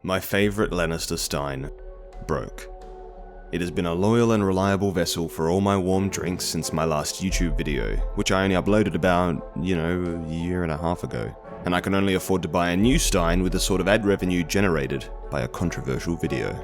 My favourite Lannister Stein broke. It has been a loyal and reliable vessel for all my warm drinks since my last YouTube video, which I only uploaded about, a year and a half ago, and I can only afford to buy a new Stein with the sort of ad revenue generated by a controversial video.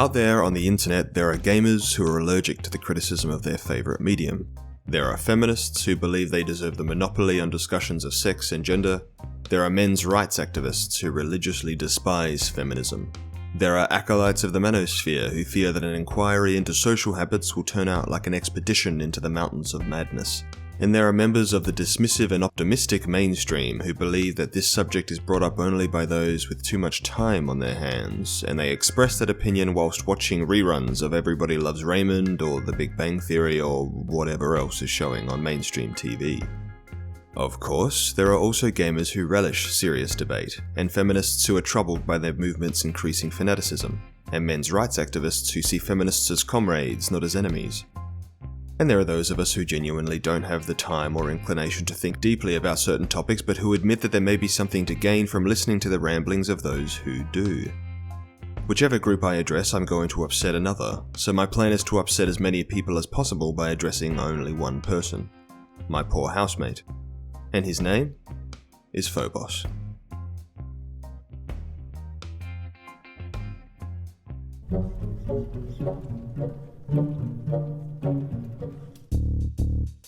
Out there on the internet, there are gamers who are allergic to the criticism of their favourite medium. There are feminists who believe they deserve the monopoly on discussions of sex and gender. There are men's rights activists who religiously despise feminism. There are acolytes of the manosphere who fear that an inquiry into social habits will turn out like an expedition into the mountains of madness. And there are members of the dismissive and optimistic mainstream who believe that this subject is brought up only by those with too much time on their hands, and they express that opinion whilst watching reruns of Everybody Loves Raymond or The Big Bang Theory or whatever else is showing on mainstream TV. Of course, there are also gamers who relish serious debate, and feminists who are troubled by their movement's increasing fanaticism, and men's rights activists who see feminists as comrades, not as enemies. And there are those of us who genuinely don't have the time or inclination to think deeply about certain topics, but who admit that there may be something to gain from listening to the ramblings of those who do. Whichever group I address, I'm going to upset another, so my plan is to upset as many people as possible by addressing only one person. My poor housemate. And his name is Phobos.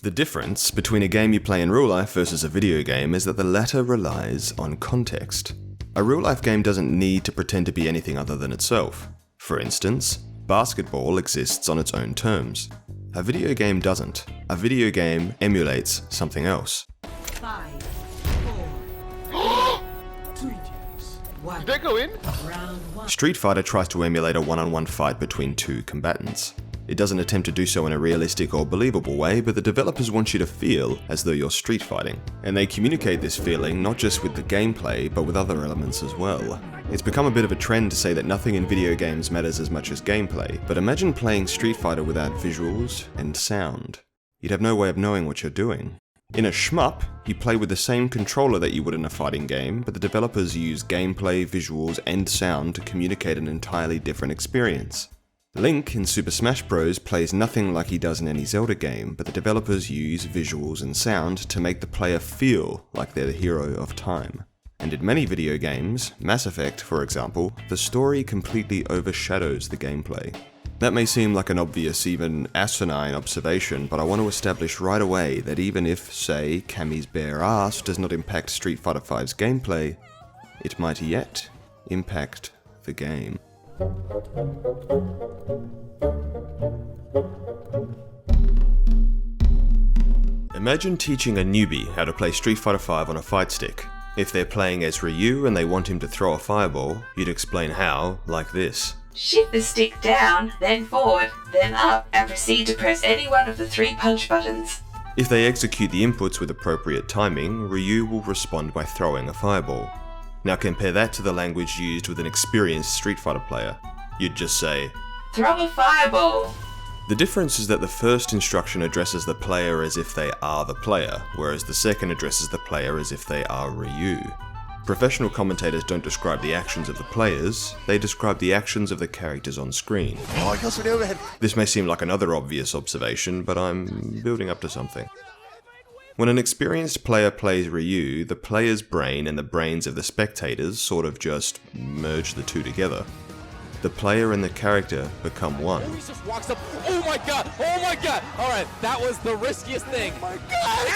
The difference between a game you play in real life versus a video game is that the latter relies on context. A real life game doesn't need to pretend to be anything other than itself. For instance, basketball exists on its own terms. A video game doesn't. A video game emulates something else. 5, 4, 3, 2, 1. Did that go in? Round 1. Street Fighter tries to emulate a one-on-one fight between two combatants. It doesn't attempt to do so in a realistic or believable way, but the developers want you to feel as though you're street fighting. And they communicate this feeling not just with the gameplay, but with other elements as well. It's become a bit of a trend to say that nothing in video games matters as much as gameplay, but imagine playing Street Fighter without visuals and sound. You'd have no way of knowing what you're doing. In a shmup, you play with the same controller that you would in a fighting game, but the developers use gameplay, visuals, and sound to communicate an entirely different experience. Link in Super Smash Bros. Plays nothing like he does in any Zelda game, but the developers use visuals and sound to make the player feel like they're the hero of time. And in many video games, Mass Effect for example, the story completely overshadows the gameplay. That may seem like an obvious, even asinine observation, but I want to establish right away that even if, say, Cammy's bare ass does not impact Street Fighter V's gameplay, it might yet impact the game. Imagine teaching a newbie how to play Street Fighter V on a fight stick. If they're playing as Ryu and they want him to throw a fireball, you'd explain how, like this. Shift the stick down, then forward, then up, and proceed to press any one of the 3 punch buttons. If they execute the inputs with appropriate timing, Ryu will respond by throwing a fireball. Now compare that to the language used with an experienced Street Fighter player. You'd just say, Throw a fireball! The difference is that the first instruction addresses the player as if they are the player, whereas the second addresses the player as if they are Ryu. Professional commentators don't describe the actions of the players, they describe the actions of the characters on screen. Oh, I got some overhead. This may seem like another obvious observation, but I'm building up to something. When an experienced player plays Ryu, the player's brain and the brains of the spectators sort of just merge the two together. The player and the character become one. He just walks up. Oh my god! Oh my god! Alright, that was the riskiest thing. Oh my god!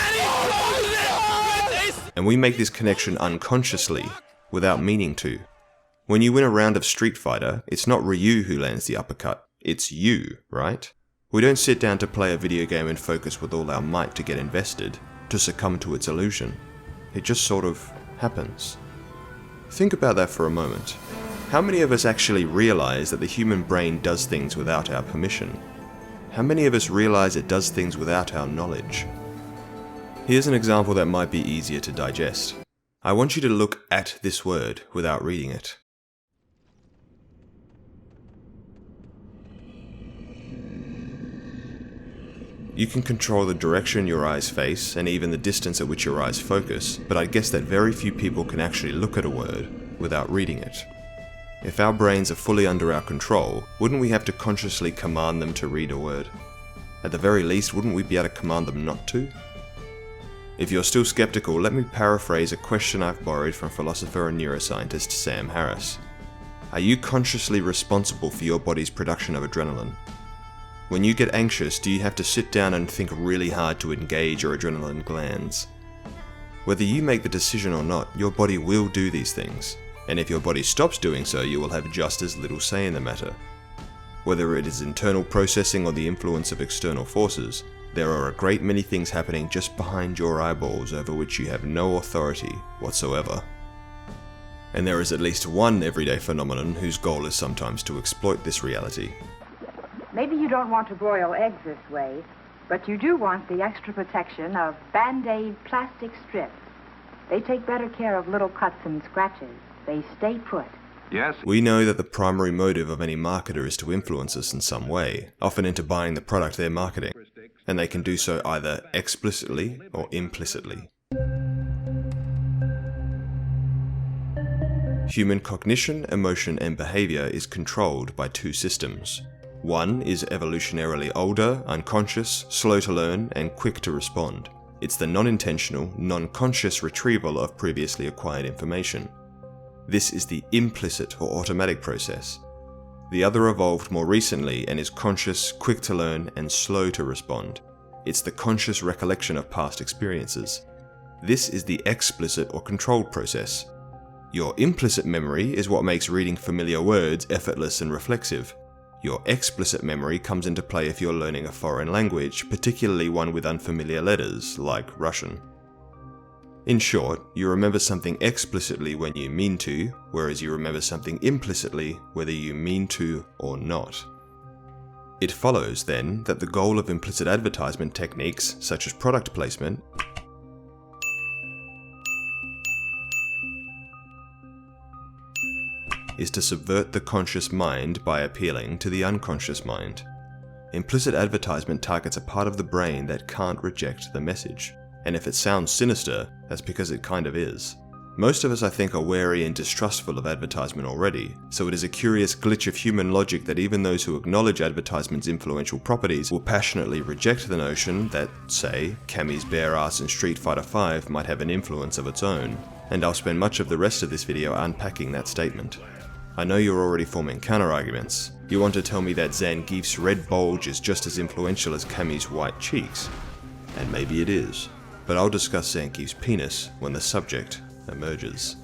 And we make this connection unconsciously, without meaning to. When you win a round of Street Fighter, it's not Ryu who lands the uppercut, it's you, right? We don't sit down to play a video game and focus with all our might to get invested, to succumb to its illusion. It just sort of happens. Think about that for a moment. How many of us actually realize that the human brain does things without our permission? How many of us realize it does things without our knowledge? Here's an example that might be easier to digest. I want you to look at this word without reading it. You can control the direction your eyes face and even the distance at which your eyes focus, but I guess that very few people can actually look at a word without reading it. If our brains are fully under our control, wouldn't we have to consciously command them to read a word? At the very least, wouldn't we be able to command them not to? If you're still skeptical, let me paraphrase a question I've borrowed from philosopher and neuroscientist Sam Harris. Are you consciously responsible for your body's production of adrenaline? When you get anxious, do you have to sit down and think really hard to engage your adrenaline glands? Whether you make the decision or not, your body will do these things, and if your body stops doing so, you will have just as little say in the matter. Whether it is internal processing or the influence of external forces, there are a great many things happening just behind your eyeballs over which you have no authority whatsoever. And there is at least one everyday phenomenon whose goal is sometimes to exploit this reality. Maybe you don't want to broil eggs this way, but you do want the extra protection of Band-Aid plastic strips. They take better care of little cuts and scratches. They stay put. Yes. We know that the primary motive of any marketer is to influence us in some way, often into buying the product they're marketing, and they can do so either explicitly or implicitly. Human cognition, emotion, and behavior is controlled by two systems. One is evolutionarily older, unconscious, slow to learn, and quick to respond. It's the non-intentional, non-conscious retrieval of previously acquired information. This is the implicit or automatic process. The other evolved more recently and is conscious, quick to learn, and slow to respond. It's the conscious recollection of past experiences. This is the explicit or controlled process. Your implicit memory is what makes reading familiar words effortless and reflexive. Your explicit memory comes into play if you're learning a foreign language, particularly one with unfamiliar letters, like Russian. In short, you remember something explicitly when you mean to, whereas you remember something implicitly whether you mean to or not. It follows, then, that the goal of implicit advertisement techniques, such as product placement, is to subvert the conscious mind by appealing to the unconscious mind. Implicit advertisement targets a part of the brain that can't reject the message. And if it sounds sinister, that's because it kind of is. Most of us, I think, are wary and distrustful of advertisement already, so it is a curious glitch of human logic that even those who acknowledge advertisement's influential properties will passionately reject the notion that, say, Cammy's bare ass in Street Fighter V might have an influence of its own, and I'll spend much of the rest of this video unpacking that statement. I know you're already forming counter-arguments. You want to tell me that Zangief's red bulge is just as influential as Cammy's white cheeks. And maybe it is. But I'll discuss Zangief's penis when the subject emerges.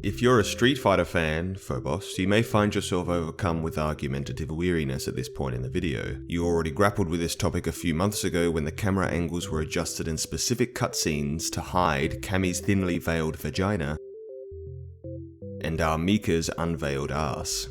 If you're a Street Fighter fan, Phobos, you may find yourself overcome with argumentative weariness at this point in the video. You already grappled with this topic a few months ago when the camera angles were adjusted in specific cutscenes to hide Cammy's thinly veiled vagina and our Mika's unveiled ass.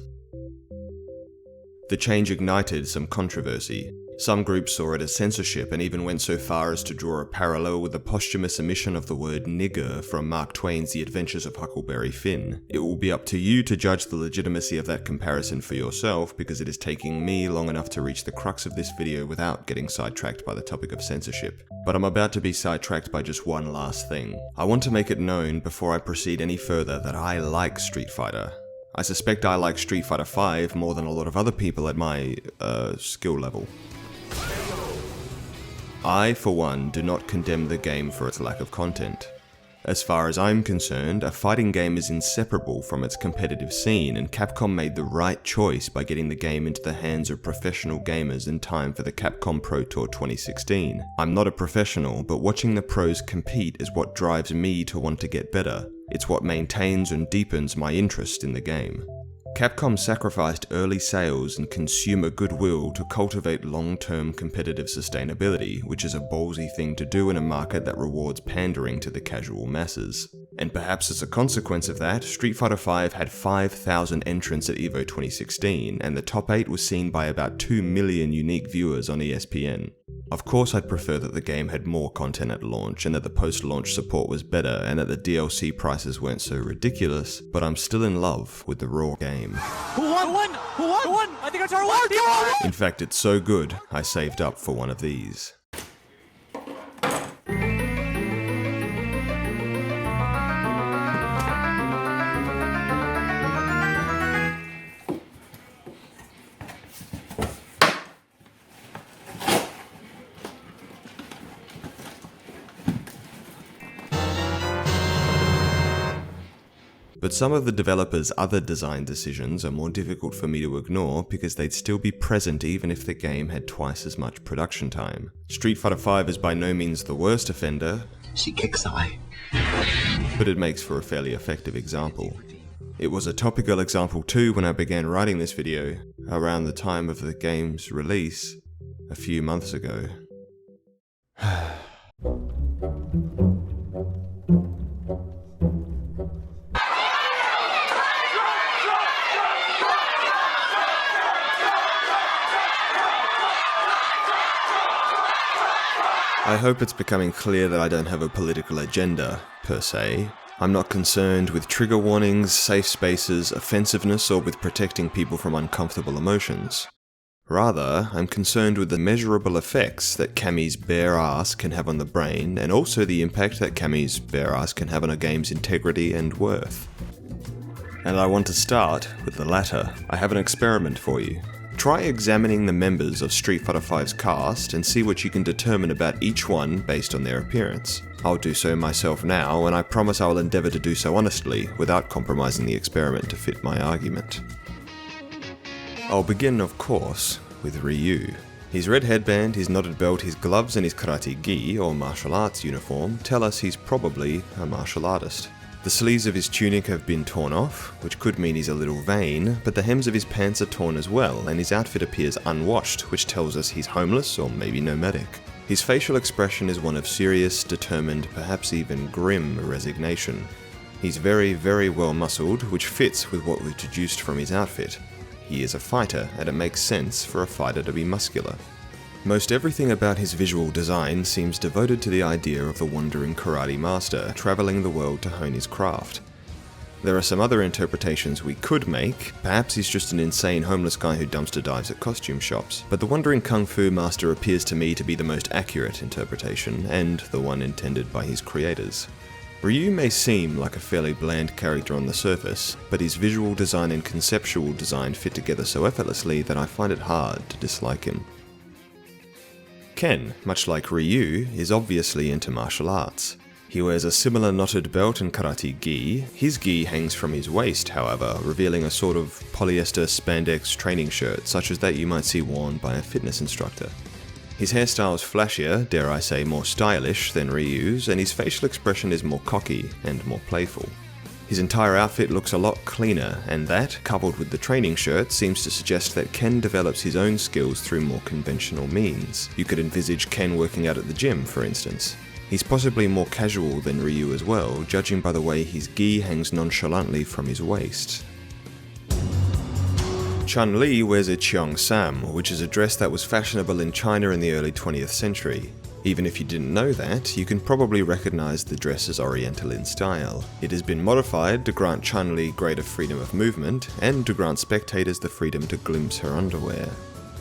The change ignited some controversy. Some groups saw it as censorship and even went so far as to draw a parallel with the posthumous omission of the word nigger from Mark Twain's The Adventures of Huckleberry Finn. It will be up to you to judge the legitimacy of that comparison for yourself, because it is taking me long enough to reach the crux of this video without getting sidetracked by the topic of censorship. But I'm about to be sidetracked by just one last thing. I want to make it known before I proceed any further that I like Street Fighter. I suspect I like Street Fighter V more than a lot of other people at my, skill level. I, for one, do not condemn the game for its lack of content. As far as I'm concerned, a fighting game is inseparable from its competitive scene, and Capcom made the right choice by getting the game into the hands of professional gamers in time for the Capcom Pro Tour 2016. I'm not a professional, but watching the pros compete is what drives me to want to get better. It's what maintains and deepens my interest in the game. Capcom sacrificed early sales and consumer goodwill to cultivate long-term competitive sustainability, which is a ballsy thing to do in a market that rewards pandering to the casual masses. And perhaps as a consequence of that, Street Fighter V had 5,000 entrants at EVO 2016, and the top 8 was seen by about 2 million unique viewers on ESPN. Of course, I'd prefer that the game had more content at launch, and that the post-launch support was better, and that the DLC prices weren't so ridiculous, but I'm still in love with the raw game. Who won? Who won? Who won? Who won? I think it's our won! In fact, it's so good, I saved up for one of these. But some of the developers' other design decisions are more difficult for me to ignore because they'd still be present even if the game had twice as much production time. Street Fighter V is by no means the worst offender, She kicks eye. but it makes for a fairly effective example. It was a topical example too when I began writing this video, around the time of the game's release, a few months ago. I hope it's becoming clear that I don't have a political agenda, per se. I'm not concerned with trigger warnings, safe spaces, offensiveness, or with protecting people from uncomfortable emotions. Rather, I'm concerned with the measurable effects that Cammy's bare ass can have on the brain, and also the impact that Cammy's bare ass can have on a game's integrity and worth. And I want to start with the latter. I have an experiment for you. Try examining the members of Street Fighter V's cast and see what you can determine about each one based on their appearance. I'll do so myself now, and I promise I will endeavour to do so honestly, without compromising the experiment to fit my argument. I'll begin, of course, with Ryu. His red headband, his knotted belt, his gloves and his karate gi, or martial arts uniform, tell us he's probably a martial artist. The sleeves of his tunic have been torn off, which could mean he's a little vain, but the hems of his pants are torn as well, and his outfit appears unwashed, which tells us he's homeless or maybe nomadic. His facial expression is one of serious, determined, perhaps even grim resignation. He's very, very well muscled, which fits with what we've deduced from his outfit. He is a fighter, and it makes sense for a fighter to be muscular. Most everything about his visual design seems devoted to the idea of the wandering karate master, travelling the world to hone his craft. There are some other interpretations we could make. Perhaps he's just an insane homeless guy who dumpster dives at costume shops, but the wandering kung fu master appears to me to be the most accurate interpretation, and the one intended by his creators. Ryu may seem like a fairly bland character on the surface, but his visual design and conceptual design fit together so effortlessly that I find it hard to dislike him. Ken, much like Ryu, is obviously into martial arts. He wears a similar knotted belt and karate gi. His gi hangs from his waist, however, revealing a sort of polyester spandex training shirt, such as that you might see worn by a fitness instructor. His hairstyle is flashier, dare I say more stylish, than Ryu's, and his facial expression is more cocky and more playful. His entire outfit looks a lot cleaner, and that, coupled with the training shirt, seems to suggest that Ken develops his own skills through more conventional means. You could envisage Ken working out at the gym, for instance. He's possibly more casual than Ryu as well, judging by the way his gi hangs nonchalantly from his waist. Chun-Li wears a cheongsam, which is a dress that was fashionable in China in the early 20th century. Even if you didn't know that, you can probably recognize the dress as Oriental in style. It has been modified to grant Chun-Li greater freedom of movement, and to grant spectators the freedom to glimpse her underwear.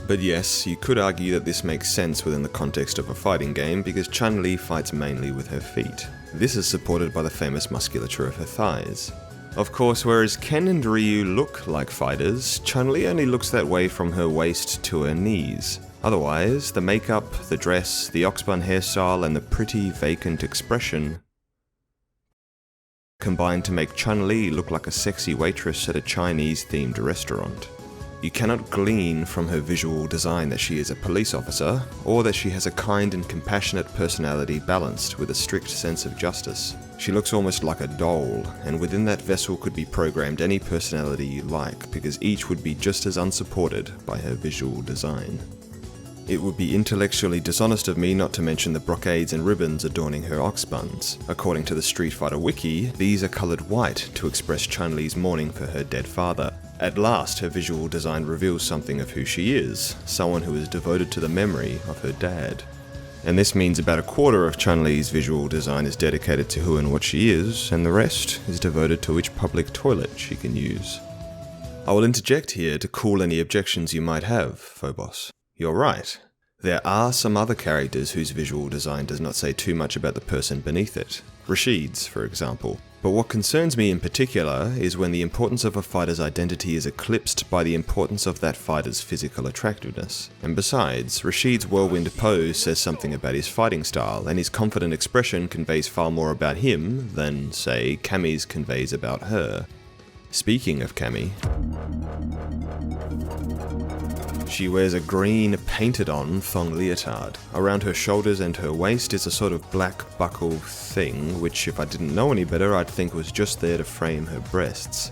But yes, you could argue that this makes sense within the context of a fighting game, because Chun-Li fights mainly with her feet. This is supported by the famous musculature of her thighs. Of course, whereas Ken and Ryu look like fighters, Chun-Li only looks that way from her waist to her knees. Otherwise, the makeup, the dress, the oxbun hairstyle, and the pretty, vacant expression combine to make Chun-Li look like a sexy waitress at a Chinese-themed restaurant. You cannot glean from her visual design that she is a police officer, or that she has a kind and compassionate personality balanced with a strict sense of justice. She looks almost like a doll, and within that vessel could be programmed any personality you like, because each would be just as unsupported by her visual design. It would be intellectually dishonest of me not to mention the brocades and ribbons adorning her oxbuns. According to the Street Fighter wiki, these are coloured white to express Chun-Li's mourning for her dead father. At last, her visual design reveals something of who she is, someone who is devoted to the memory of her dad. And this means about a quarter of Chun-Li's visual design is dedicated to who and what she is, and the rest is devoted to which public toilet she can use. I will interject here to cool any objections you might have, Phobos. You're right. There are some other characters whose visual design does not say too much about the person beneath it. Rashid's, for example. But what concerns me in particular is when the importance of a fighter's identity is eclipsed by the importance of that fighter's physical attractiveness. And besides, Rashid's whirlwind pose says something about his fighting style, and his confident expression conveys far more about him than, say, Cammy's conveys about her. Speaking of Cammy, she wears a green painted-on thong leotard. Around her shoulders and her waist is a sort of black buckle thing, which if I didn't know any better I'd think was just there to frame her breasts.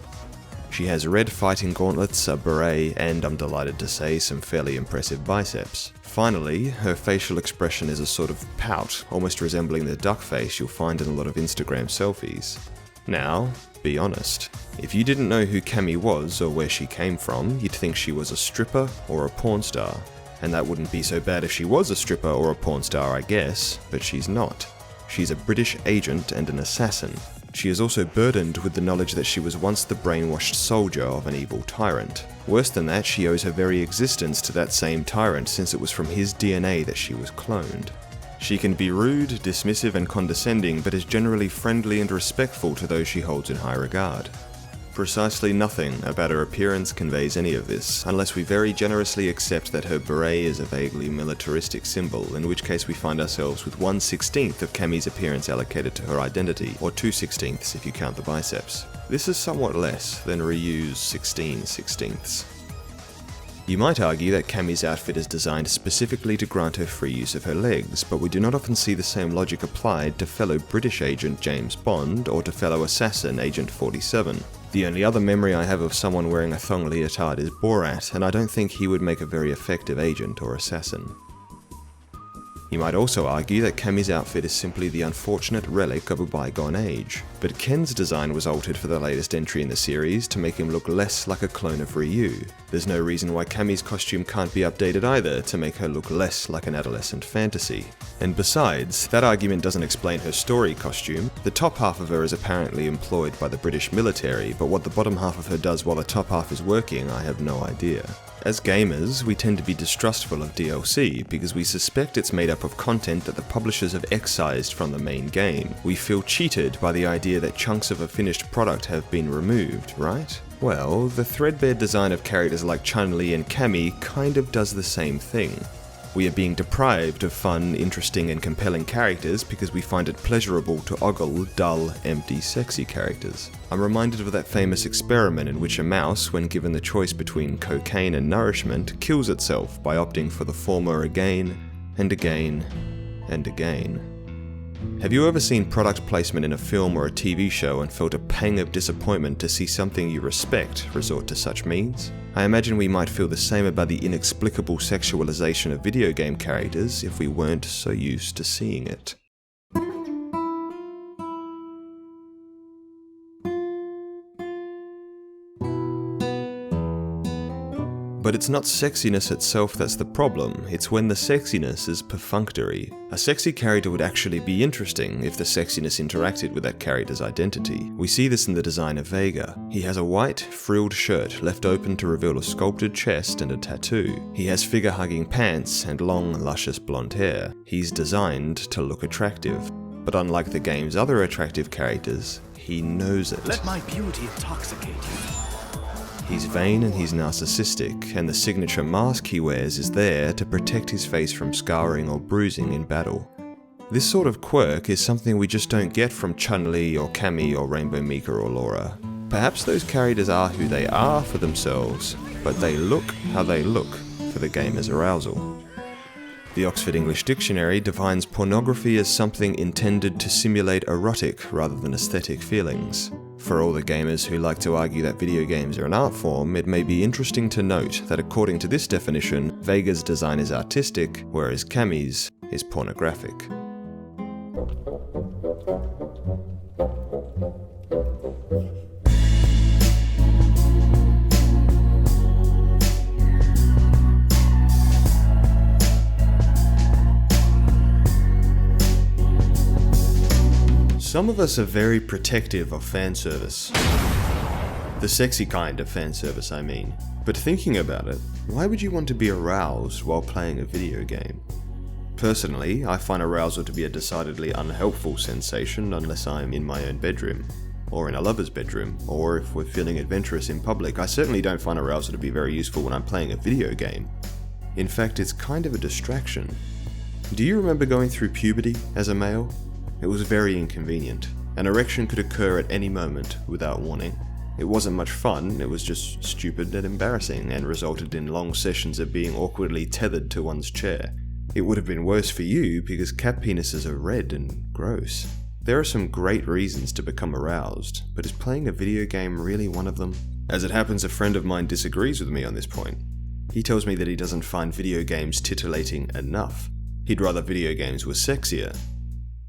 She has red fighting gauntlets, a beret, and I'm delighted to say some fairly impressive biceps. Finally, her facial expression is a sort of pout, almost resembling the duck face you'll find in a lot of Instagram selfies. Now, be honest. If you didn't know who Cammy was or where she came from, you'd think she was a stripper or a porn star. And that wouldn't be so bad if she was a stripper or a porn star, I guess, but she's not. She's a British agent and an assassin. She is also burdened with the knowledge that she was once the brainwashed soldier of an evil tyrant. Worse than that, she owes her very existence to that same tyrant, since it was from his DNA that she was cloned. She can be rude, dismissive and condescending, but is generally friendly and respectful to those she holds in high regard. Precisely nothing about her appearance conveys any of this, unless we very generously accept that her beret is a vaguely militaristic symbol, in which case we find ourselves with 1/16 of Cammy's appearance allocated to her identity, or 2/16 if you count the biceps. This is somewhat less than Ryu's 16/16. You might argue that Cammy's outfit is designed specifically to grant her free use of her legs, but we do not often see the same logic applied to fellow British agent James Bond or to fellow assassin Agent 47. The only other memory I have of someone wearing a thong leotard is Borat, and I don't think he would make a very effective agent or assassin. You might also argue that Cammy's outfit is simply the unfortunate relic of a bygone age, but Ken's design was altered for the latest entry in the series to make him look less like a clone of Ryu. There's no reason why Cammy's costume can't be updated either to make her look less like an adolescent fantasy. And besides, that argument doesn't explain her story costume. The top half of her is apparently employed by the British military, but what the bottom half of her does while the top half is working, I have no idea. As gamers, we tend to be distrustful of DLC because we suspect it's made up of content that the publishers have excised from the main game. We feel cheated by the idea that chunks of a finished product have been removed, right? Well, the threadbare design of characters like Chun-Li and Cammy kind of does the same thing. We are being deprived of fun, interesting and compelling characters because we find it pleasurable to ogle dull, empty, sexy characters. I'm reminded of that famous experiment in which a mouse, when given the choice between cocaine and nourishment, kills itself by opting for the former again, and again, and again. Have you ever seen product placement in a film or a TV show and felt a pang of disappointment to see something you respect resort to such means? I imagine we might feel the same about the inexplicable sexualization of video game characters if we weren't so used to seeing it. But it's not sexiness itself that's the problem, it's when the sexiness is perfunctory. A sexy character would actually be interesting if the sexiness interacted with that character's identity. We see this in the design of Vega. He has a white, frilled shirt left open to reveal a sculpted chest and a tattoo. He has figure-hugging pants and long, luscious blonde hair. He's designed to look attractive. But unlike the game's other attractive characters, he knows it. Let my beauty intoxicate you. He's vain and he's narcissistic, and the signature mask he wears is there to protect his face from scarring or bruising in battle. This sort of quirk is something we just don't get from Chun-Li or Cammy or Rainbow Mika or Laura. Perhaps those characters are who they are for themselves, but they look how they look for the gamer's arousal. The Oxford English Dictionary defines pornography as something intended to simulate erotic rather than aesthetic feelings. For all the gamers who like to argue that video games are an art form, it may be interesting to note that according to this definition, Vega's design is artistic, whereas Cammy's is pornographic. Some of us are very protective of fan service. The sexy kind of fan service, I mean. But thinking about it, why would you want to be aroused while playing a video game? Personally, I find arousal to be a decidedly unhelpful sensation unless I'm in my own bedroom, or in a lover's bedroom, or if we're feeling adventurous in public. I certainly don't find arousal to be very useful when I'm playing a video game. In fact, it's kind of a distraction. Do you remember going through puberty as a male? It was very inconvenient. An erection could occur at any moment without warning. It wasn't much fun, it was just stupid and embarrassing, and resulted in long sessions of being awkwardly tethered to one's chair. It would have been worse for you because cat penises are red and gross. There are some great reasons to become aroused, but is playing a video game really one of them? As it happens, a friend of mine disagrees with me on this point. He tells me that he doesn't find video games titillating enough. He'd rather video games were sexier.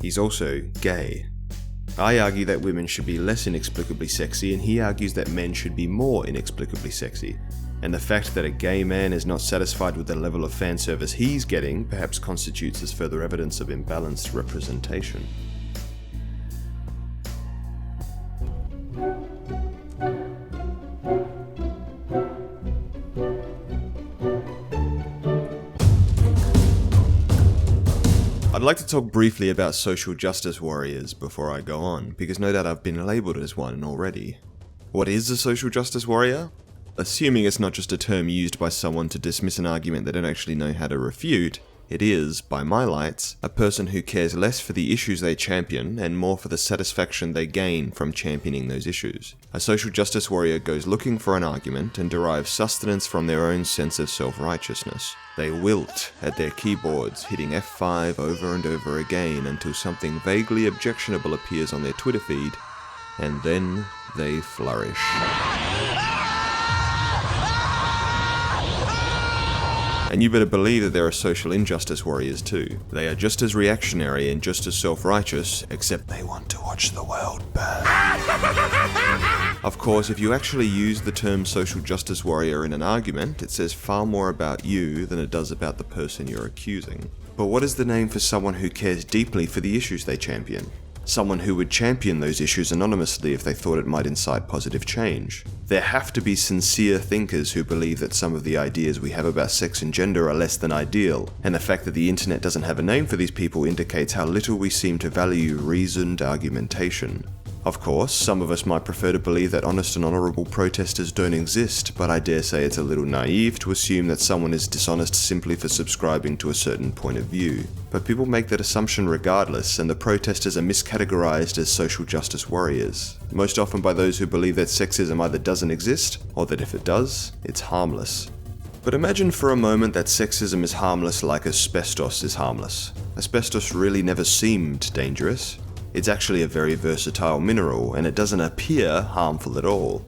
He's also gay. I argue that women should be less inexplicably sexy, and he argues that men should be more inexplicably sexy. And the fact that a gay man is not satisfied with the level of fan service he's getting perhaps constitutes as further evidence of imbalanced representation. I'd like to talk briefly about social justice warriors before I go on, because no doubt I've been labelled as one already. What is a social justice warrior? Assuming it's not just a term used by someone to dismiss an argument they don't actually know how to refute, it is, by my lights, a person who cares less for the issues they champion and more for the satisfaction they gain from championing those issues. A social justice warrior goes looking for an argument and derives sustenance from their own sense of self-righteousness. They wilt at their keyboards, hitting F5 over and over again until something vaguely objectionable appears on their Twitter feed, and then they flourish. And you better believe that there are social injustice warriors too. They are just as reactionary and just as self-righteous, except they want to watch the world burn. Of course, if you actually use the term social justice warrior in an argument, it says far more about you than it does about the person you're accusing. But what is the name for someone who cares deeply for the issues they champion? Someone who would champion those issues anonymously if they thought it might incite positive change. There have to be sincere thinkers who believe that some of the ideas we have about sex and gender are less than ideal, and the fact that the internet doesn't have a name for these people indicates how little we seem to value reasoned argumentation. Of course, some of us might prefer to believe that honest and honourable protesters don't exist, but I dare say it's a little naive to assume that someone is dishonest simply for subscribing to a certain point of view. But people make that assumption regardless, and the protesters are miscategorised as social justice warriors, most often by those who believe that sexism either doesn't exist, or that if it does, it's harmless. But imagine for a moment that sexism is harmless like asbestos is harmless. Asbestos really never seemed dangerous. It's actually a very versatile mineral, and it doesn't appear harmful at all.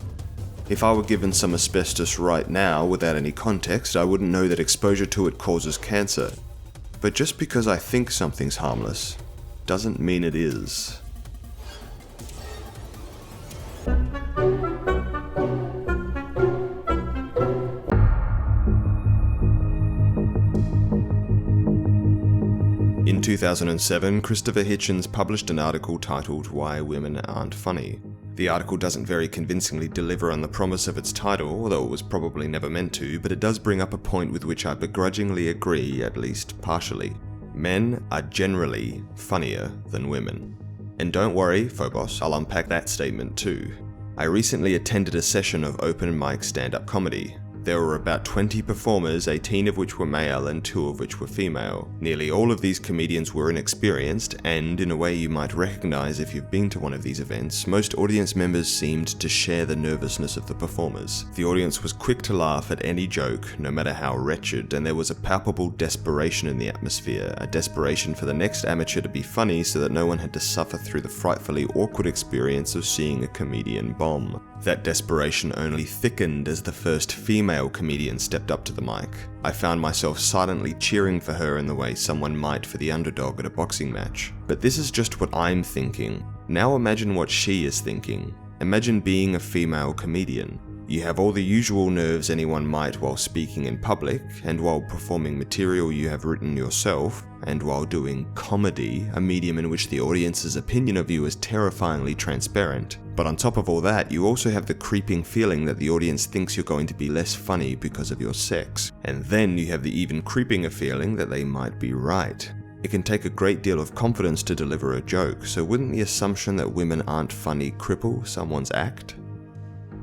If I were given some asbestos right now without any context, I wouldn't know that exposure to it causes cancer. But just because I think something's harmless, doesn't mean it is. In 2007, Christopher Hitchens published an article titled "Why Women Aren't Funny." The article doesn't very convincingly deliver on the promise of its title, although it was probably never meant to, but it does bring up a point with which I begrudgingly agree, at least partially. Men are generally funnier than women. And don't worry, Phobos, I'll unpack that statement too. I recently attended a session of open mic stand-up comedy. There were about 20 performers, 18 of which were male and 2 of which were female. Nearly all of these comedians were inexperienced, and in a way you might recognize if you've been to one of these events, most audience members seemed to share the nervousness of the performers. The audience was quick to laugh at any joke, no matter how wretched, and there was a palpable desperation in the atmosphere, a desperation for the next amateur to be funny so that no one had to suffer through the frightfully awkward experience of seeing a comedian bomb. That desperation only thickened as the first female comedian stepped up to the mic. I found myself silently cheering for her in the way someone might for the underdog at a boxing match. But this is just what I'm thinking. Now imagine what she is thinking. Imagine being a female comedian. You have all the usual nerves anyone might while speaking in public, and while performing material you have written yourself, and while doing comedy, a medium in which the audience's opinion of you is terrifyingly transparent. But on top of all that, you also have the creeping feeling that the audience thinks you're going to be less funny because of your sex. And then you have the even creepinger feeling that they might be right. It can take a great deal of confidence to deliver a joke, so wouldn't the assumption that women aren't funny cripple someone's act?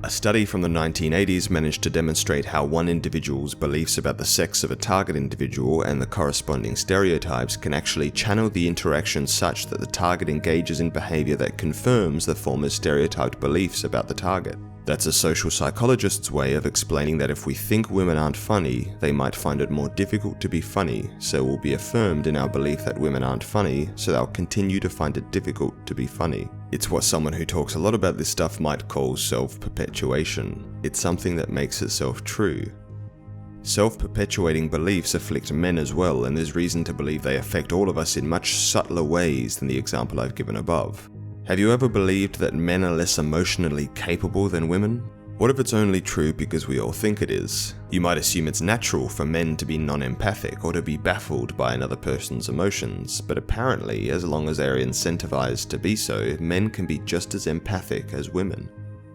A study from the 1980s managed to demonstrate how one individual's beliefs about the sex of a target individual and the corresponding stereotypes can actually channel the interaction such that the target engages in behavior that confirms the former's stereotyped beliefs about the target. That's a social psychologist's way of explaining that if we think women aren't funny, they might find it more difficult to be funny, so we'll be affirmed in our belief that women aren't funny, so they'll continue to find it difficult to be funny. It's what someone who talks a lot about this stuff might call self-perpetuation. It's something that makes itself true. Self-perpetuating beliefs afflict men as well, and there's reason to believe they affect all of us in much subtler ways than the example I've given above. Have you ever believed that men are less emotionally capable than women? What if it's only true because we all think it is? You might assume it's natural for men to be non-empathic or to be baffled by another person's emotions, but apparently, as long as they're incentivized to be so, men can be just as empathic as women.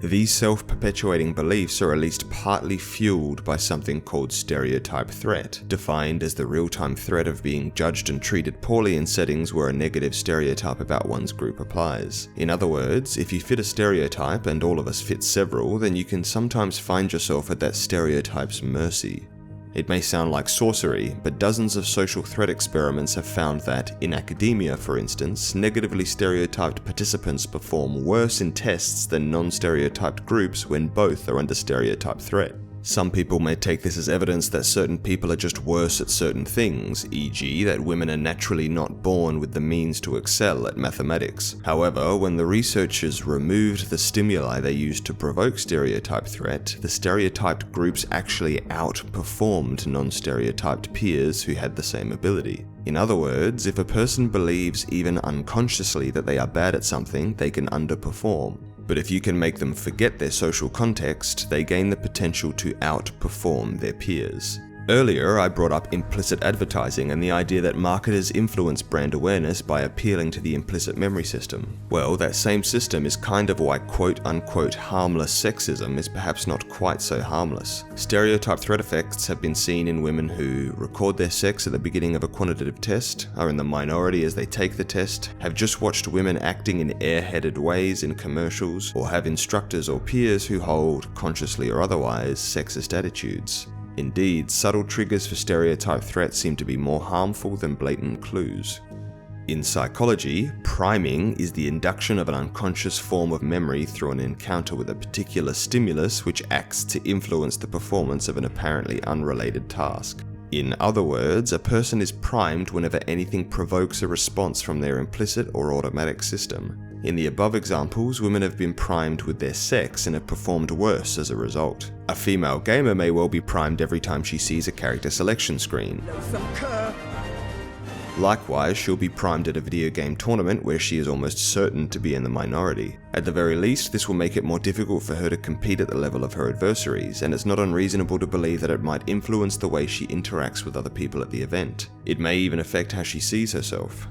These self-perpetuating beliefs are at least partly fueled by something called stereotype threat, defined as the real-time threat of being judged and treated poorly in settings where a negative stereotype about one's group applies. In other words, if you fit a stereotype, and all of us fit several, then you can sometimes find yourself at that stereotype's mercy. It may sound like sorcery, but dozens of social threat experiments have found that, in academia for instance, negatively stereotyped participants perform worse in tests than non-stereotyped groups when both are under stereotype threat. Some people may take this as evidence that certain people are just worse at certain things, e.g. that women are naturally not born with the means to excel at mathematics. However, when the researchers removed the stimuli they used to provoke stereotype threat, the stereotyped groups actually outperformed non-stereotyped peers who had the same ability. In other words, if a person believes even unconsciously that they are bad at something, they can underperform. But if you can make them forget their social context, they gain the potential to outperform their peers. Earlier, I brought up implicit advertising and the idea that marketers influence brand awareness by appealing to the implicit memory system. Well, that same system is kind of why quote-unquote harmless sexism is perhaps not quite so harmless. Stereotype threat effects have been seen in women who record their sex at the beginning of a quantitative test, are in the minority as they take the test, have just watched women acting in airheaded ways in commercials, or have instructors or peers who hold, consciously or otherwise, sexist attitudes. Indeed, subtle triggers for stereotype threat seem to be more harmful than blatant clues. In psychology, priming is the induction of an unconscious form of memory through an encounter with a particular stimulus which acts to influence the performance of an apparently unrelated task. In other words, a person is primed whenever anything provokes a response from their implicit or automatic system. In the above examples, women have been primed with their sex and have performed worse as a result. A female gamer may well be primed every time she sees a character selection screen. Likewise, she'll be primed at a video game tournament where she is almost certain to be in the minority. At the very least, this will make it more difficult for her to compete at the level of her adversaries, and it's not unreasonable to believe that it might influence the way she interacts with other people at the event. It may even affect how she sees herself.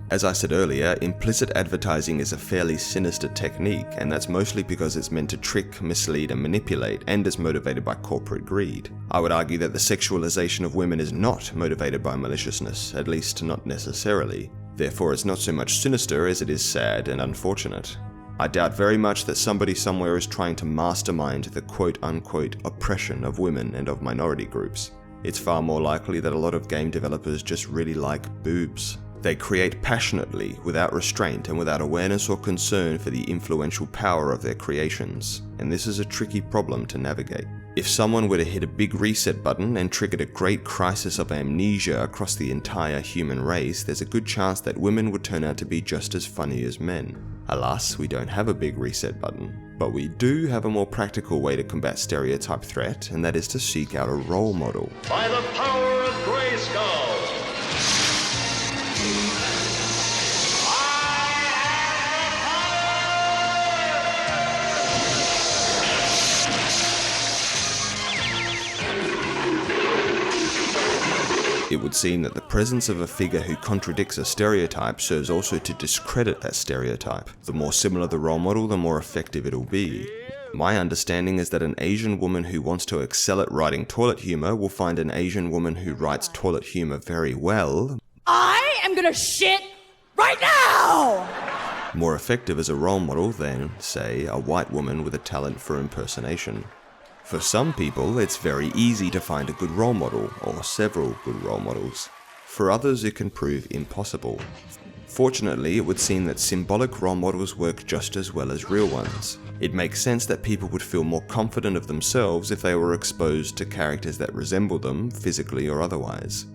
As I said earlier, implicit advertising is a fairly sinister technique, and that's mostly because it's meant to trick, mislead, and manipulate, and is motivated by corporate greed. I would argue that the sexualization of women is not motivated by maliciousness, at least not necessarily. Therefore, it's not so much sinister as it is sad and unfortunate. I doubt very much that somebody somewhere is trying to mastermind the quote-unquote oppression of women and of minority groups. It's far more likely that a lot of game developers just really like boobs. They create passionately, without restraint and without awareness or concern for the influential power of their creations, and this is a tricky problem to navigate. If someone were to hit a big reset button and triggered a great crisis of amnesia across the entire human race, there's a good chance that women would turn out to be just as funny as men. Alas, we don't have a big reset button, but we do have a more practical way to combat stereotype threat, and that is to seek out a role model. By the power of Grayskull! It would seem that the presence of a figure who contradicts a stereotype serves also to discredit that stereotype. The more similar the role model, the more effective it'll be. My understanding is that an Asian woman who wants to excel at writing toilet humor will find an Asian woman who writes toilet humor very well. I am gonna shit right now! More effective as a role model than, say, a white woman with a talent for impersonation. For some people, it's very easy to find a good role model, or several good role models. For others, it can prove impossible. Fortunately, it would seem that symbolic role models work just as well as real ones. It makes sense that people would feel more confident of themselves if they were exposed to characters that resemble them, physically or otherwise.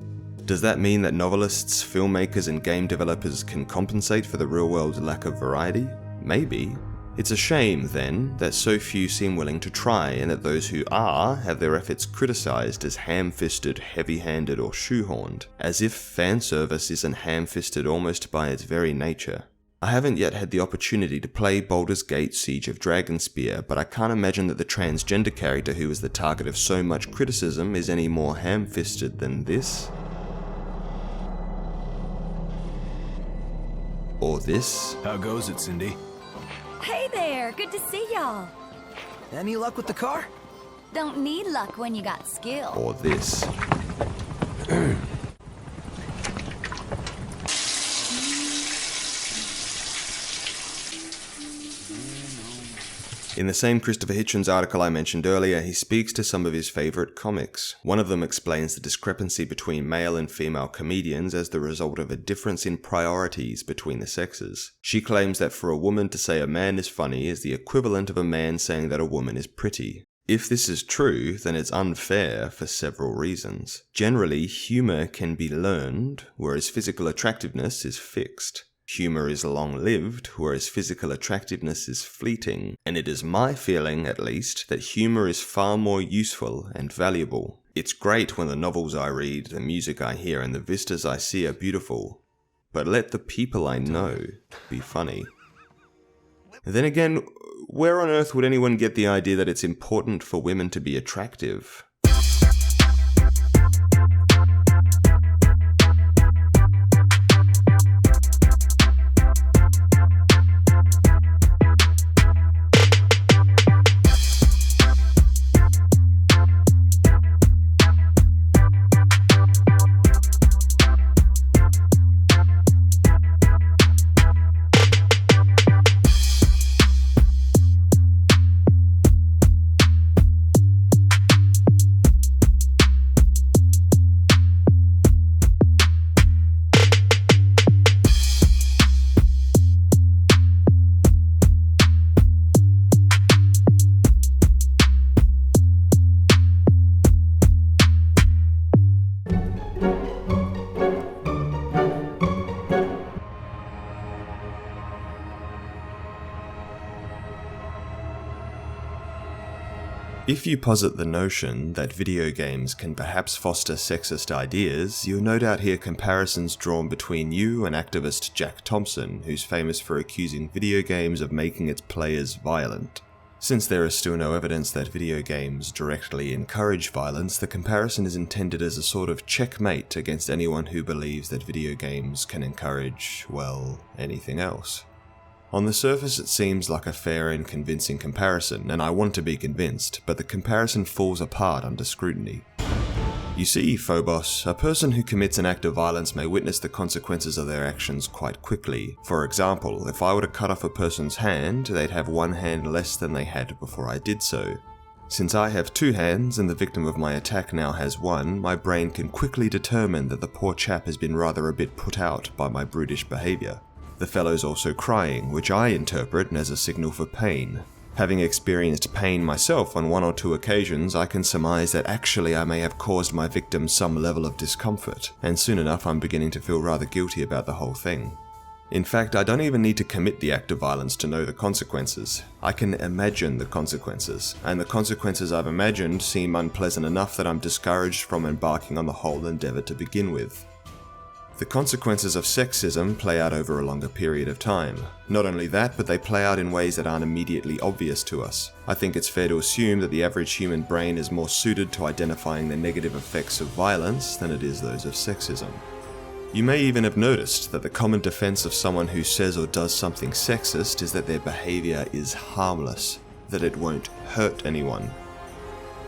Does that mean that novelists, filmmakers, and game developers can compensate for the real world's lack of variety? Maybe. It's a shame, then, that so few seem willing to try, and that those who are have their efforts criticized as ham-fisted, heavy-handed, or shoehorned, as if fan service isn't ham-fisted almost by its very nature. I haven't yet had the opportunity to play Baldur's Gate Siege of Dragonspear, but I can't imagine that the transgender character who is the target of so much criticism is any more ham-fisted than this. Or this. How goes it, Cindy? Hey there, good to see y'all. Any luck with the car? Don't need luck when you got skill. Or this. In the same Christopher Hitchens article I mentioned earlier, he speaks to some of his favourite comics. One of them explains the discrepancy between male and female comedians as the result of a difference in priorities between the sexes. She claims that for a woman to say a man is funny is the equivalent of a man saying that a woman is pretty. If this is true, then it's unfair for several reasons. Generally, humour can be learned, whereas physical attractiveness is fixed. Humour is long-lived, whereas physical attractiveness is fleeting, and it is my feeling, at least, that humour is far more useful and valuable. It's great when the novels I read, the music I hear, and the vistas I see are beautiful, but let the people I know be funny. Then again, where on earth would anyone get the idea that it's important for women to be attractive? If you posit the notion that video games can perhaps foster sexist ideas, you'll no doubt hear comparisons drawn between you and activist Jack Thompson, who's famous for accusing video games of making its players violent. Since there is still no evidence that video games directly encourage violence, the comparison is intended as a sort of checkmate against anyone who believes that video games can encourage, well, anything else. On the surface it seems like a fair and convincing comparison, and I want to be convinced, but the comparison falls apart under scrutiny. You see, Phobos, a person who commits an act of violence may witness the consequences of their actions quite quickly. For example, if I were to cut off a person's hand, they'd have one hand less than they had before I did so. Since I have two hands and the victim of my attack now has one, my brain can quickly determine that the poor chap has been rather a bit put out by my brutish behaviour. The fellow's also crying, which I interpret as a signal for pain. Having experienced pain myself on one or two occasions, I can surmise that actually I may have caused my victim some level of discomfort, and soon enough I'm beginning to feel rather guilty about the whole thing. In fact, I don't even need to commit the act of violence to know the consequences. I can imagine the consequences, and the consequences I've imagined seem unpleasant enough that I'm discouraged from embarking on the whole endeavour to begin with. The consequences of sexism play out over a longer period of time. Not only that, but they play out in ways that aren't immediately obvious to us. I think it's fair to assume that the average human brain is more suited to identifying the negative effects of violence than it is those of sexism. You may even have noticed that the common defense of someone who says or does something sexist is that their behavior is harmless, that it won't hurt anyone.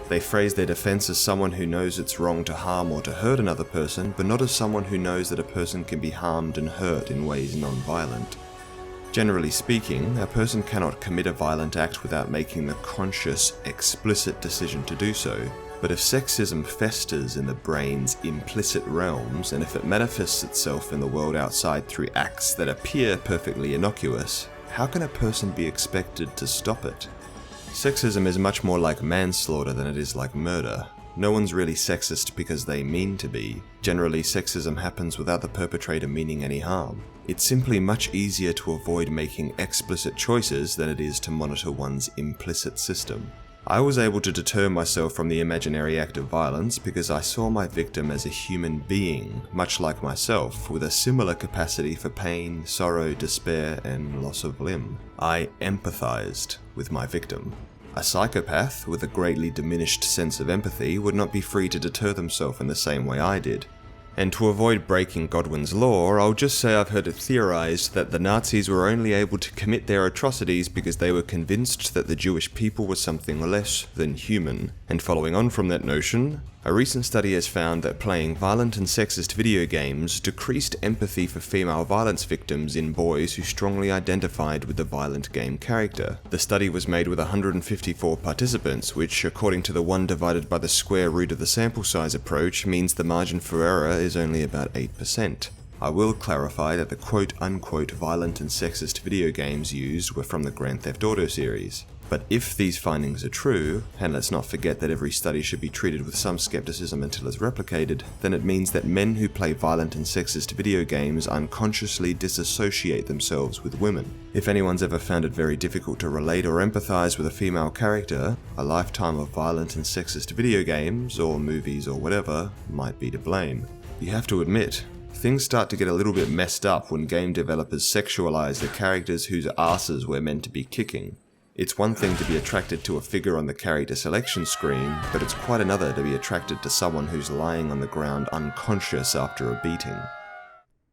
They phrase their defense as someone who knows it's wrong to harm or to hurt another person, but not as someone who knows that a person can be harmed and hurt in ways non-violent. Generally speaking, a person cannot commit a violent act without making the conscious, explicit decision to do so. But if sexism festers in the brain's implicit realms, and if it manifests itself in the world outside through acts that appear perfectly innocuous, how can a person be expected to stop it? Sexism is much more like manslaughter than it is like murder. No one's really sexist because they mean to be. Generally, sexism happens without the perpetrator meaning any harm. It's simply much easier to avoid making explicit choices than it is to monitor one's implicit system. I was able to deter myself from the imaginary act of violence because I saw my victim as a human being, much like myself, with a similar capacity for pain, sorrow, despair, and loss of limb. I empathized with my victim. A psychopath with a greatly diminished sense of empathy would not be free to deter themselves in the same way I did. And to avoid breaking Godwin's law, I'll just say I've heard it theorized that the Nazis were only able to commit their atrocities because they were convinced that the Jewish people were something less than human. And following on from that notion, a recent study has found that playing violent and sexist video games decreased empathy for female violence victims in boys who strongly identified with the violent game character. The study was made with 154 participants, which, according to the 1 divided by the square root of the sample size approach, means the margin for error is only about 8%. I will clarify that the quote-unquote violent and sexist video games used were from the Grand Theft Auto series. But if these findings are true, and let's not forget that every study should be treated with some skepticism until it's replicated, then it means that men who play violent and sexist video games unconsciously disassociate themselves with women. If anyone's ever found it very difficult to relate or empathize with a female character, a lifetime of violent and sexist video games, or movies or whatever, might be to blame. You have to admit, things start to get a little bit messed up when game developers sexualize the characters whose asses we're meant to be kicking. It's one thing to be attracted to a figure on the character selection screen, but it's quite another to be attracted to someone who's lying on the ground unconscious after a beating.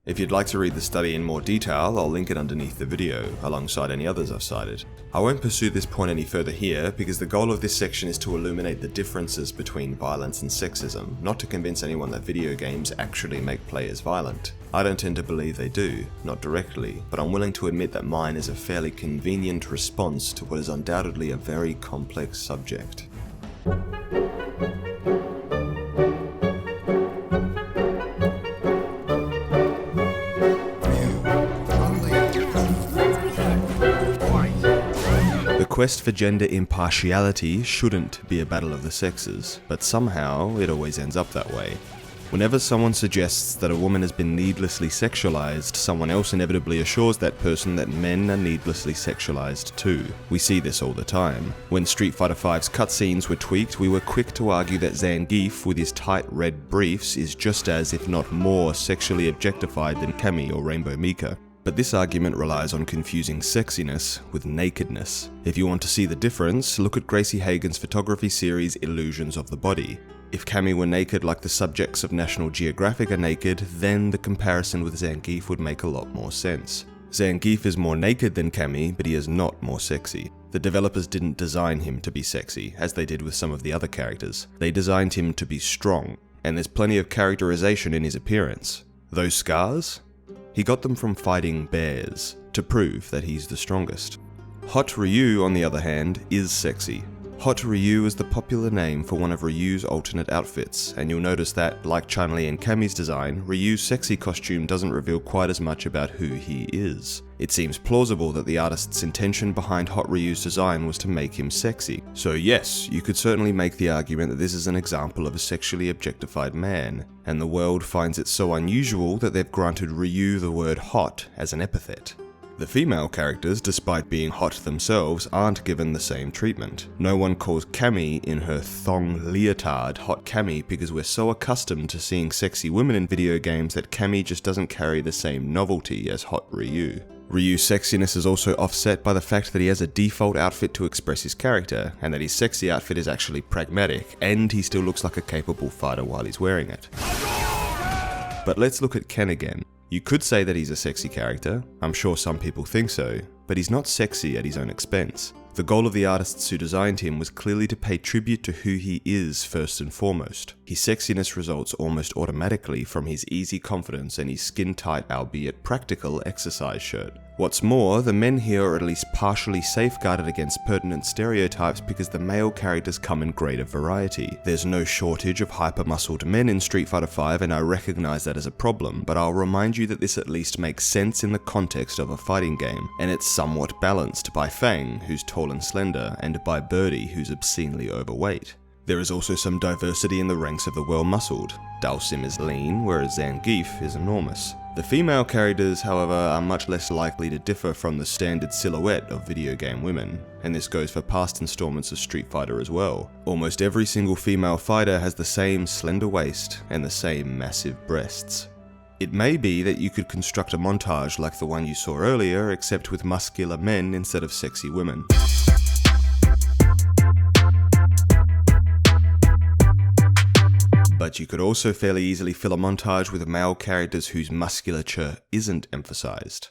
If you'd like to read the study in more detail, I'll link it underneath the video, alongside any others I've cited. I won't pursue this point any further here, because the goal of this section is to illuminate the differences between violence and sexism, not to convince anyone that video games actually make players violent. I don't tend to believe they do, not directly, but I'm willing to admit that mine is a fairly convenient response to what is undoubtedly a very complex subject. The quest for gender impartiality shouldn't be a battle of the sexes, but somehow it always ends up that way. Whenever someone suggests that a woman has been needlessly sexualized, someone else inevitably assures that person that men are needlessly sexualized too. We see this all the time. When Street Fighter V's cutscenes were tweaked, we were quick to argue that Zangief with his tight red briefs is just as, if not more, sexually objectified than Cammy or Rainbow Mika. But this argument relies on confusing sexiness with nakedness. If you want to see the difference, look at Gracie Hagan's photography series Illusions of the Body. If Cammy were naked like the subjects of National Geographic are naked, then the comparison with Zangief would make a lot more sense. Zangief is more naked than Cammy, but he is not more sexy. The developers didn't design him to be sexy, as they did with some of the other characters. They designed him to be strong. and there's plenty of characterization in his appearance. Those scars? He got them from fighting bears, to prove that he's the strongest. Hot Ryu, on the other hand, is sexy. Hot Ryu is the popular name for one of Ryu's alternate outfits, and you'll notice that, like Chun-Li and Cammy's design, Ryu's sexy costume doesn't reveal quite as much about who he is. It seems plausible that the artist's intention behind Hot Ryu's design was to make him sexy. So yes, you could certainly make the argument that this is an example of a sexually objectified man, and the world finds it so unusual that they've granted Ryu the word hot as an epithet. The female characters, despite being hot themselves, aren't given the same treatment. No one calls Cammy in her thong leotard Hot Cammy because we're so accustomed to seeing sexy women in video games that Cammy just doesn't carry the same novelty as Hot Ryu. Ryu's sexiness is also offset by the fact that he has a default outfit to express his character, and that his sexy outfit is actually pragmatic, and he still looks like a capable fighter while he's wearing it. But let's look at Ken again. You could say that he's a sexy character, I'm sure some people think so, but he's not sexy at his own expense. The goal of the artists who designed him was clearly to pay tribute to who he is first and foremost. His sexiness results almost automatically from his easy confidence and his skin-tight, albeit practical, exercise shirt. What's more, the men here are at least partially safeguarded against pertinent stereotypes because the male characters come in greater variety. There's no shortage of hyper-muscled men in Street Fighter V, and I recognize that as a problem, but I'll remind you that this at least makes sense in the context of a fighting game, and it's somewhat balanced by Fang, who's tall and slender, and by Birdie, who's obscenely overweight. There is also some diversity in the ranks of the well-muscled. Dalsim is lean, whereas Zangief is enormous. The female characters, however, are much less likely to differ from the standard silhouette of video game women, and this goes for past installments of Street Fighter as well. Almost every single female fighter has the same slender waist and the same massive breasts. It may be that you could construct a montage like the one you saw earlier, except with muscular men instead of sexy women. But you could also fairly easily fill a montage with male characters whose musculature isn't emphasized.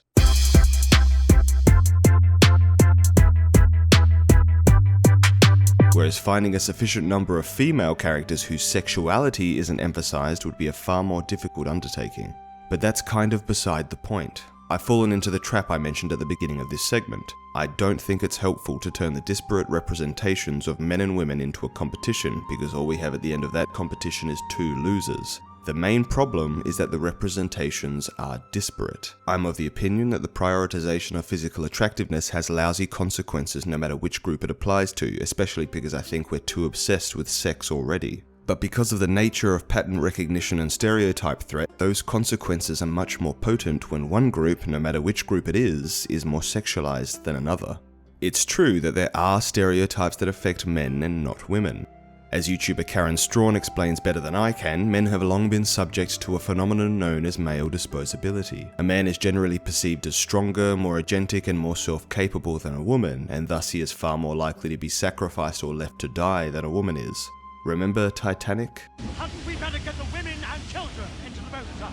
Whereas finding a sufficient number of female characters whose sexuality isn't emphasized would be a far more difficult undertaking. But that's kind of beside the point. I've fallen into the trap I mentioned at the beginning of this segment. I don't think it's helpful to turn the disparate representations of men and women into a competition, because all we have at the end of that competition is two losers. The main problem is that the representations are disparate. I'm of the opinion that the prioritization of physical attractiveness has lousy consequences no matter which group it applies to, especially because I think we're too obsessed with sex already. But because of the nature of pattern recognition and stereotype threat, those consequences are much more potent when one group, no matter which group it is more sexualized than another. It's true that there are stereotypes that affect men and not women. As YouTuber Karen Strawn explains better than I can, men have long been subject to a phenomenon known as male disposability. A man is generally perceived as stronger, more agentic, and more self-capable than a woman, and thus he is far more likely to be sacrificed or left to die than a woman is. Remember Titanic? Hadn't we better get the women and children into the motor?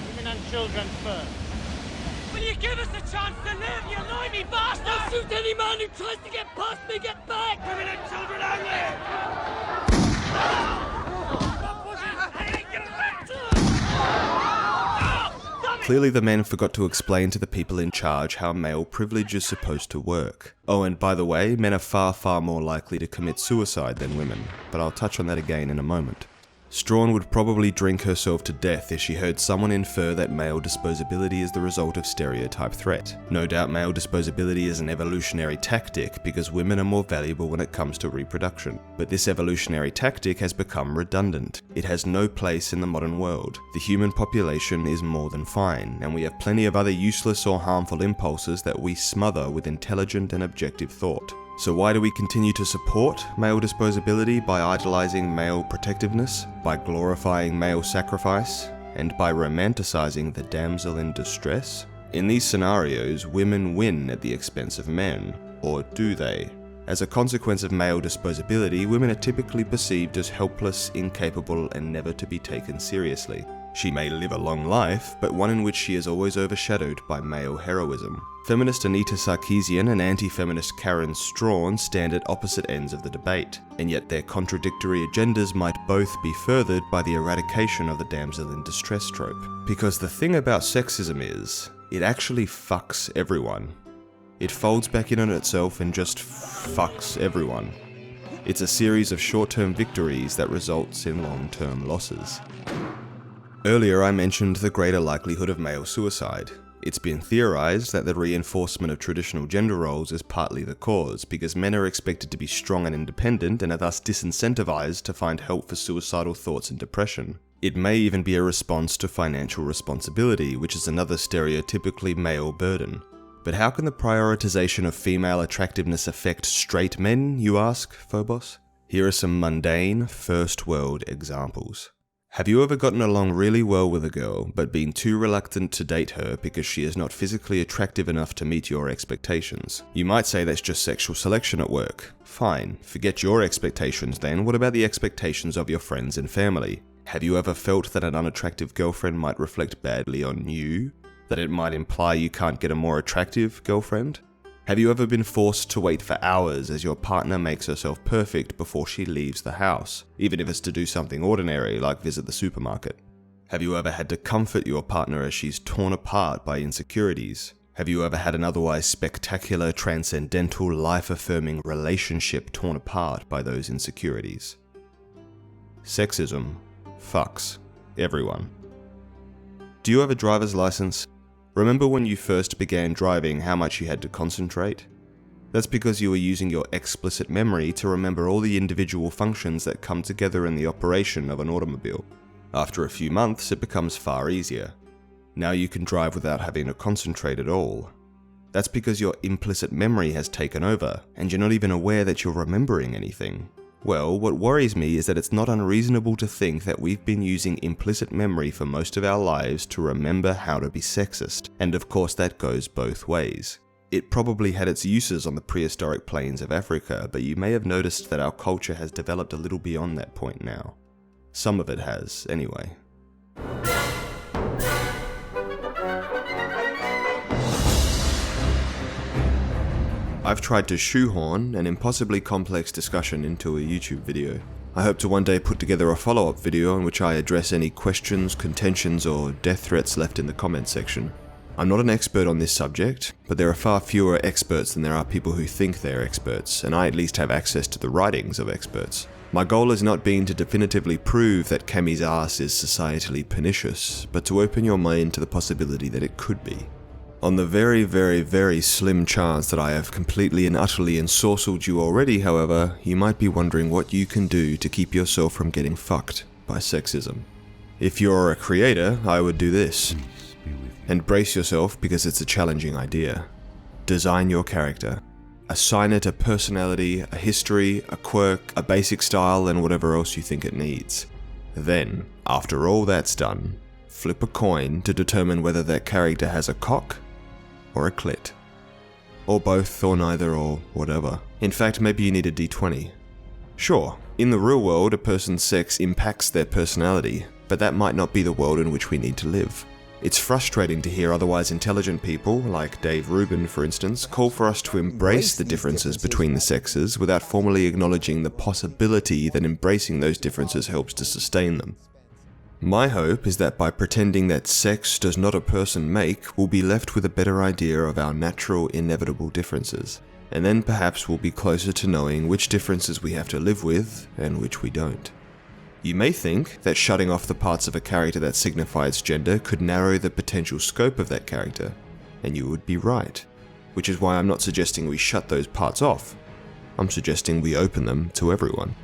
Women and children first. Will you give us a chance to live, you limey bastard? I'll shoot any man who tries to get past me, get back! Women and children only! Clearly the men forgot to explain to the people in charge how male privilege is supposed to work. Oh, and by the way, men are far more likely to commit suicide than women, but I'll touch on that again in a moment. Strawn would probably drink herself to death if she heard someone infer that male disposability is the result of stereotype threat. No doubt male disposability is an evolutionary tactic because women are more valuable when it comes to reproduction. But this evolutionary tactic has become redundant. It has no place in the modern world. The human population is more than fine, and we have plenty of other useless or harmful impulses that we smother with intelligent and objective thought. So why do we continue to support male disposability by idolizing male protectiveness, by glorifying male sacrifice, and by romanticizing the damsel in distress? In these scenarios, women win at the expense of men, or do they? As a consequence of male disposability, women are typically perceived as helpless, incapable, and never to be taken seriously. She may live a long life, but one in which she is always overshadowed by male heroism. Feminist Anita Sarkeesian and anti-feminist Karen Strawn stand at opposite ends of the debate, and yet their contradictory agendas might both be furthered by the eradication of the damsel in distress trope. Because the thing about sexism is, it actually fucks everyone. It folds back in on itself and just fucks everyone. It's a series of short-term victories that results in long-term losses. Earlier I mentioned the greater likelihood of male suicide. It's been theorized that the reinforcement of traditional gender roles is partly the cause, because men are expected to be strong and independent and are thus disincentivized to find help for suicidal thoughts and depression. It may even be a response to financial responsibility, which is another stereotypically male burden. But how can the prioritization of female attractiveness affect straight men, you ask, Phobos? Here are some mundane, first-world examples. Have you ever gotten along really well with a girl, but been too reluctant to date her because she is not physically attractive enough to meet your expectations? You might say that's just sexual selection at work. Fine, forget your expectations then, what about the expectations of your friends and family? Have you ever felt that an unattractive girlfriend might reflect badly on you? That it might imply you can't get a more attractive girlfriend? Have you ever been forced to wait for hours as your partner makes herself perfect before she leaves the house, even if it's to do something ordinary like visit the supermarket? Have you ever had to comfort your partner as she's torn apart by insecurities? Have you ever had an otherwise spectacular, transcendental, life-affirming relationship torn apart by those insecurities? Sexism fucks everyone. Do you have a driver's license? Remember when you first began driving how much you had to concentrate? That's because you were using your explicit memory to remember all the individual functions that come together in the operation of an automobile. After a few months, it becomes far easier. Now you can drive without having to concentrate at all. That's because your implicit memory has taken over, and you're not even aware that you're remembering anything. Well, what worries me is that it's not unreasonable to think that we've been using implicit memory for most of our lives to remember how to be sexist, and of course that goes both ways. It probably had its uses on the prehistoric plains of Africa, but you may have noticed that our culture has developed a little beyond that point now. Some of it has, anyway. I've tried to shoehorn an impossibly complex discussion into a YouTube video. I hope to one day put together a follow-up video in which I address any questions, contentions, or death threats left in the comment section. I'm not an expert on this subject, but there are far fewer experts than there are people who think they're experts, and I at least have access to the writings of experts. My goal has not been to definitively prove that Cammy's ass is societally pernicious, but to open your mind to the possibility that it could be. On the very, very, very slim chance that I have completely and utterly ensorcelled you already, however, you might be wondering what you can do to keep yourself from getting fucked by sexism. If you're a creator, I would do this. And brace yourself because it's a challenging idea. Design your character. Assign it a personality, a history, a quirk, a basic style, and whatever else you think it needs. Then, after all that's done, flip a coin to determine whether that character has a cock or a clit. Or both, or neither, or whatever. In fact, maybe you need a d20. Sure, in the real world, a person's sex impacts their personality, but that might not be the world in which we need to live. It's frustrating to hear otherwise intelligent people, like Dave Rubin for instance, call for us to embrace the differences between the sexes without formally acknowledging the possibility that embracing those differences helps to sustain them. My hope is that by pretending that sex does not a person make, we'll be left with a better idea of our natural, inevitable differences, and then perhaps we'll be closer to knowing which differences we have to live with and which we don't. You may think that shutting off the parts of a character that signify its gender could narrow the potential scope of that character, and you would be right, which is why I'm not suggesting we shut those parts off. I'm suggesting we open them to everyone.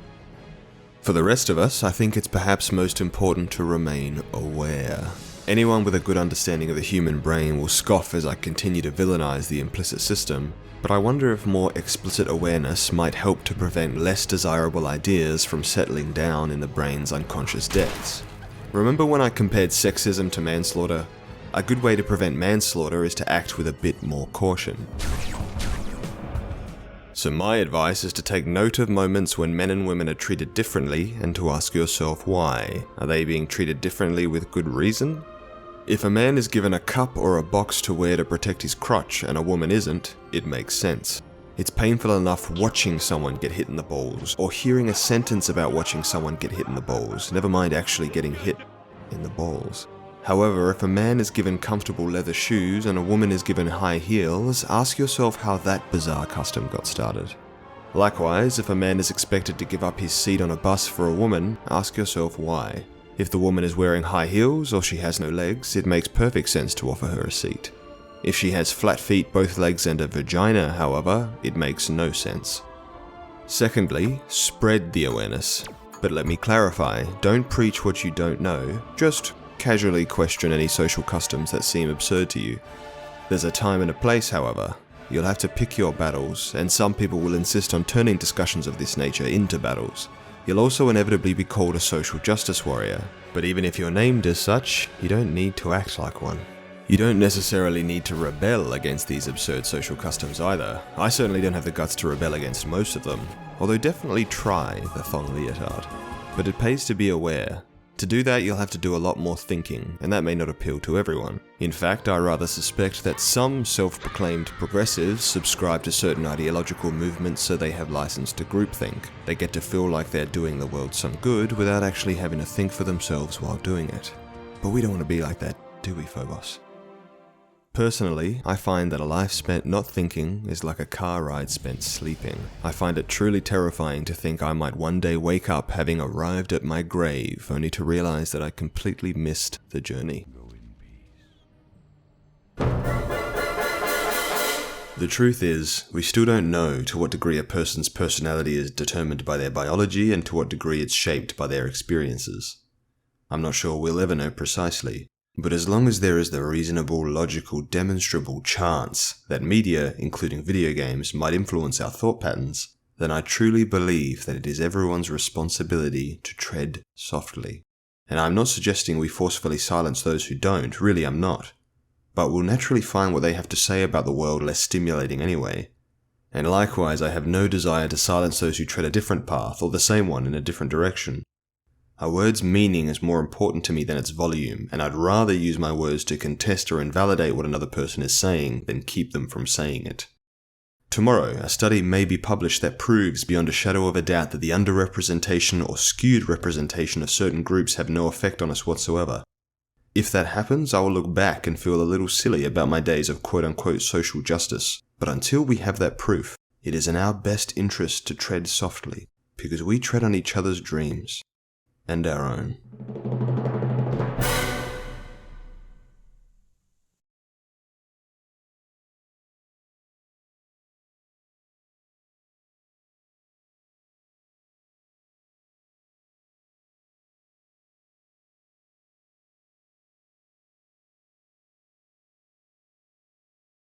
For the rest of us, I think it's perhaps most important to remain aware. Anyone with a good understanding of the human brain will scoff as I continue to villainize the implicit system, but I wonder if more explicit awareness might help to prevent less desirable ideas from settling down in the brain's unconscious depths. Remember when I compared sexism to manslaughter? A good way to prevent manslaughter is to act with a bit more caution. So my advice is to take note of moments when men and women are treated differently and to ask yourself why. Are they being treated differently with good reason? If a man is given a cup or a box to wear to protect his crotch and a woman isn't, it makes sense. It's painful enough watching someone get hit in the balls, or hearing a sentence about watching someone get hit in the balls, never mind actually getting hit in the balls. However, if a man is given comfortable leather shoes and a woman is given high heels, ask yourself how that bizarre custom got started. Likewise, if a man is expected to give up his seat on a bus for a woman, ask yourself why. If the woman is wearing high heels or she has no legs, it makes perfect sense to offer her a seat. If she has flat feet, both legs and a vagina, however, it makes no sense. Secondly, spread the awareness. But let me clarify, don't preach what you don't know, just casually question any social customs that seem absurd to you. There's a time and a place, however. You'll have to pick your battles, and some people will insist on turning discussions of this nature into battles. You'll also inevitably be called a social justice warrior, but even if you're named as such, you don't need to act like one. You don't necessarily need to rebel against these absurd social customs either. I certainly don't have the guts to rebel against most of them, although definitely try the thong leotard. But it pays to be aware. To do that, you'll have to do a lot more thinking, and that may not appeal to everyone. In fact, I rather suspect that some self-proclaimed progressives subscribe to certain ideological movements so they have license to groupthink. They get to feel like they're doing the world some good without actually having to think for themselves while doing it. But we don't want to be like that, do we, Phobos? Personally, I find that a life spent not thinking is like a car ride spent sleeping. I find it truly terrifying to think I might one day wake up having arrived at my grave only to realize that I completely missed the journey. The truth is, we still don't know to what degree a person's personality is determined by their biology and to what degree it's shaped by their experiences. I'm not sure we'll ever know precisely. But as long as there is the reasonable, logical, demonstrable chance that media, including video games, might influence our thought patterns, then I truly believe that it is everyone's responsibility to tread softly. And I'm not suggesting we forcefully silence those who don't, really I'm not. But we'll naturally find what they have to say about the world less stimulating anyway. And likewise, I have no desire to silence those who tread a different path, or the same one in a different direction. A word's meaning is more important to me than its volume, and I'd rather use my words to contest or invalidate what another person is saying than keep them from saying it. Tomorrow, a study may be published that proves beyond a shadow of a doubt that the underrepresentation or skewed representation of certain groups have no effect on us whatsoever. If that happens, I will look back and feel a little silly about my days of quote-unquote social justice. But until we have that proof, it is in our best interest to tread softly, because we tread on each other's dreams. And our own.